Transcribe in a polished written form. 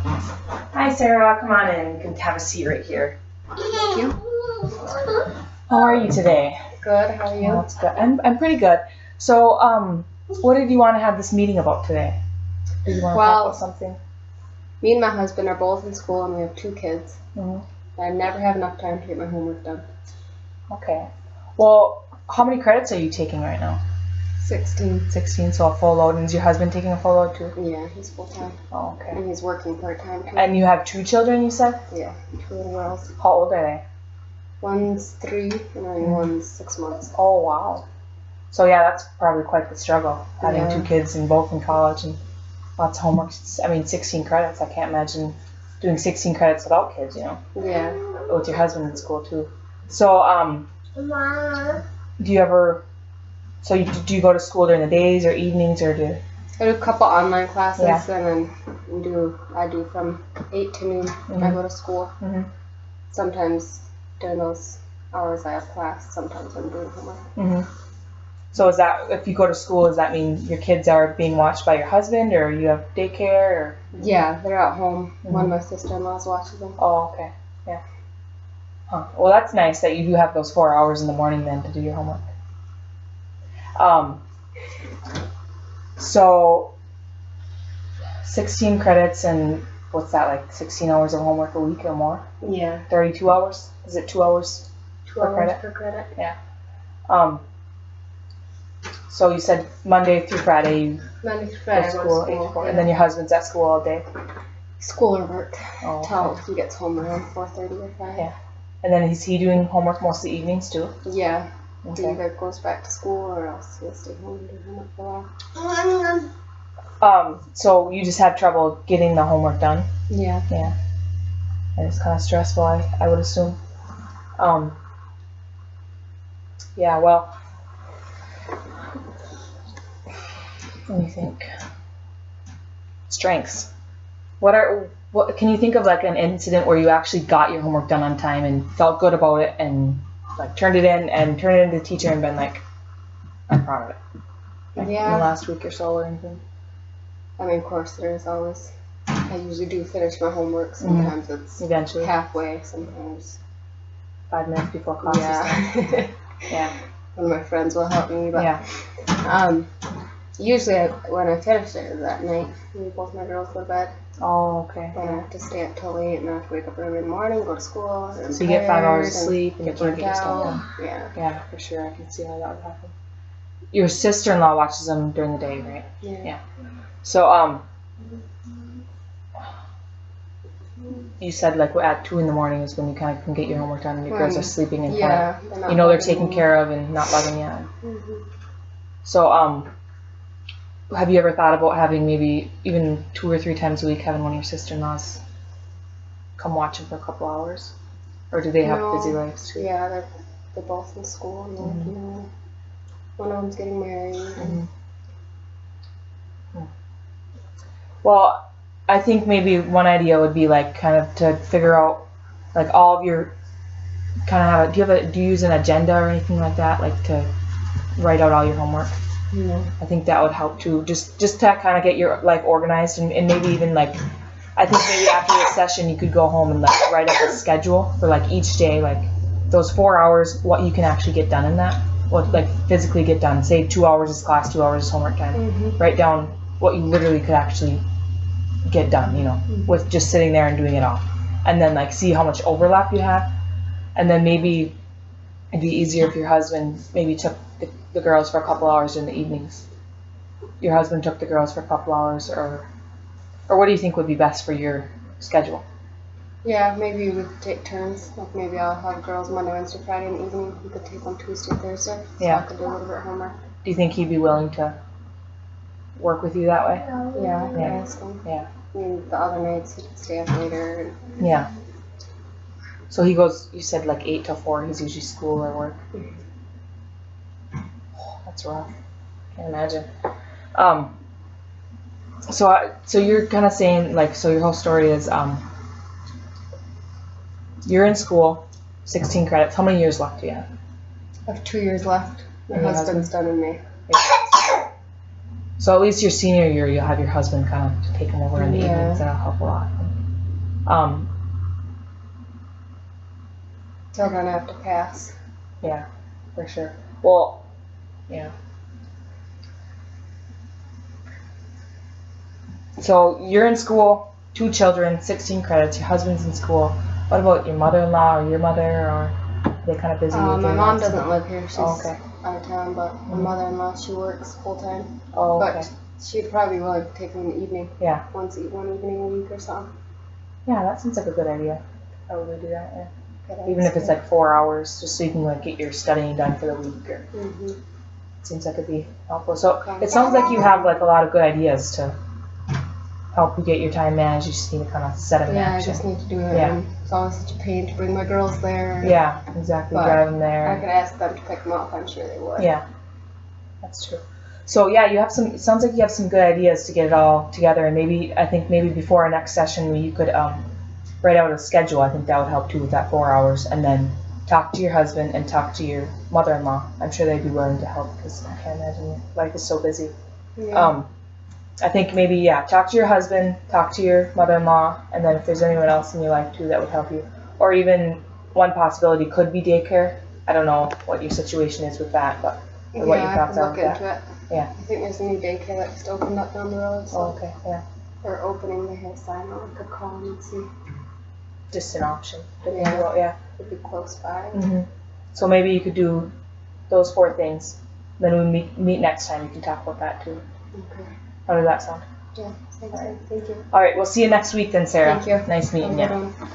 Hi, Sarah. Come on in. You can have a seat right here. Thank you. How are you today? Good. How are you? Oh, that's good. I'm pretty good. So, what did you want to have this meeting about today? Did you want to talk about something? Me and my husband are both in school, and we have 2 kids. Mm-hmm. I never have enough time to get my homework done. Okay. Well, how many credits are you taking right now? 16. 16, so a full load. And is your husband taking a full load too? Yeah, he's full time. Oh, okay. And he's working part time too. And you have 2 children, you said? Yeah, 2 little girls. How old are they? One's 3, and then one's 6 months. Oh, wow. So yeah, that's probably quite the struggle, having 2 kids and both in college and lots of homework. I mean, 16 credits. I can't imagine doing 16 credits without kids, you know? Yeah. With your husband in school too. So, do you ever, do you go to school during the days or evenings or do? I do a couple online classes, Yeah. and then I do from 8 to noon. I go to school. Mm-hmm. Sometimes during those hours I have class. Sometimes I'm doing homework. Mm-hmm. So is that, if you go to school, does that mean your kids are being watched by your husband or you have daycare or? Yeah, they're at home. Mm-hmm. One of my sister-in-laws watches them. Oh, okay. Yeah. Huh. Well, that's nice that you do have those 4 hours in the morning then to do your homework. So 16 credits and what's that, like 16 hours of homework a week or more? Yeah. 32 hours? Is it 2 hours? 2 per hours credit? per credit. Yeah. So you said Monday through Friday you Monday through go Friday to school, 8 to 4, and then your husband's at school all day? School or work. Oh, Till he gets home around 4:30 or 5. Yeah. And then is he doing homework most of the evenings too? Yeah. He Okay. either goes back to school or else he'll stay home and do homework for a while. So you just have trouble getting the homework done? Yeah. Yeah. And it's kind of stressful, I would assume. Yeah, well, let me think. Strengths. What can you think of, like an incident where you actually got your homework done on time and felt good about it and like turned it in to the teacher and been like, I'm proud of it? Like in the last week or so or anything? I mean, of course, there's always. I usually do finish my homework. Sometimes it's eventually halfway. Sometimes 5 minutes before class. Yeah. Yeah. One of my friends will help me, but yeah. Usually when I finish it that night, both my girls go to bed. Oh, okay. But I have to stay up till late, and I have to wake up early in the morning, go to school. And so you get 5 hours of sleep and you get can't get your stuff out. done. Yeah. Yeah, for sure. I can see how that would happen. Your sister-in-law watches them during the day, right? Yeah. So, you said like at 2 in the morning is when you kind of can get your homework done and your girls are sleeping and kind of, they're taken care of and not bugging you. Mm-hmm. So, have you ever thought about having maybe even 2 or 3 times a week having one of your sister-in-laws come watch them for a couple hours? Or do they have busy lives too? Yeah, they're both in school and one of them's getting married. Mm-hmm. Well, I think maybe one idea would be like kind of to figure out like all of your kind of do you use an agenda or anything like that, like to write out all your homework? Yeah. I think that would help too, just to kind of get your life organized and maybe even like I think maybe after the session you could go home and like write up a schedule for like each day, like those 4 hours, what you can actually get done in that, what like physically get done. Say 2 hours is class, 2 hours is homework time. Mm-hmm. Write down what you literally could actually get done, with just sitting there and doing it all, and then like see how much overlap you have, and then maybe it'd be easier if your husband maybe took the girls for a couple hours in the evenings. Your husband took the girls for a couple hours, or what do you think would be best for your schedule? Yeah, maybe we could take turns. Like maybe I'll have girls Monday, Wednesday, Friday in the evening. We could take them Tuesday, Thursday. So I could do a little bit of homework. Do you think he'd be willing to work with you that way? Yeah, I could ask him. Yeah. I mean, the other nights he could stay up later. Yeah. So he goes, you said like 8 till 4, he's usually school or work. Oh, that's rough. Can't imagine. So you're kind of saying, like, so your whole story is, you're in school, 16 credits. How many years left do you have? I have 2 years left. My husband's done in May. So at least your senior year, you'll have your husband kind of take him over in the evenings. That'll help a lot. Children have to pass. Yeah, for sure. Well, yeah. So you're in school, 2 children, 16 credits, your husband's in school. What about your mother-in-law or your mother, or are they kind of busy with My their mom lives? doesn't live here. She's Oh, okay. out of town, but my mother-in-law, she works full-time. Oh, okay. But she'd probably be willing to take them in the evening. Yeah. One evening a week or something. Yeah, that seems like a good idea. Probably do that, yeah. Good Even if it's idea. like 4 hours, just so you can like get your studying done for the week, or Mhm. seems like it'd be helpful. So Okay. it sounds like you have like a lot of good ideas to help you get your time managed. You just need to kind of set them in Yeah, I action. just need to do it. Yeah. And it's always such a pain to bring my girls there. Yeah, exactly. But Drive them I there. could ask them to pick them up. I'm sure they would. Yeah, that's true. So yeah, you have some. It sounds like you have some good ideas to get it all together, and I think maybe before our next session, you could write out a schedule. I think that would help too with that 4 hours, and then talk to your husband and talk to your mother-in-law. I'm sure they'd be willing to help because I can't imagine your life is so busy. Yeah. I think maybe talk to your husband, talk to your mother-in-law, and then if there's anyone else in your life too that would help you, or even one possibility could be daycare. I don't know what your situation is with that, but or what your thoughts I are could with look that. into it. Yeah. I think there's a new daycare that just opened up down the road. So Oh, okay, yeah. they're opening. They have a sign on. I could call them and see. Just an option. Yeah. Yeah. It'd be close by. hmm So maybe you could do those 4 things. Then when we meet next time, you can talk about that too. Okay. How does that sound? Yeah. Thank you. All right, we'll see you next week then, Sarah. Thank you. Nice meeting you. Have a good one.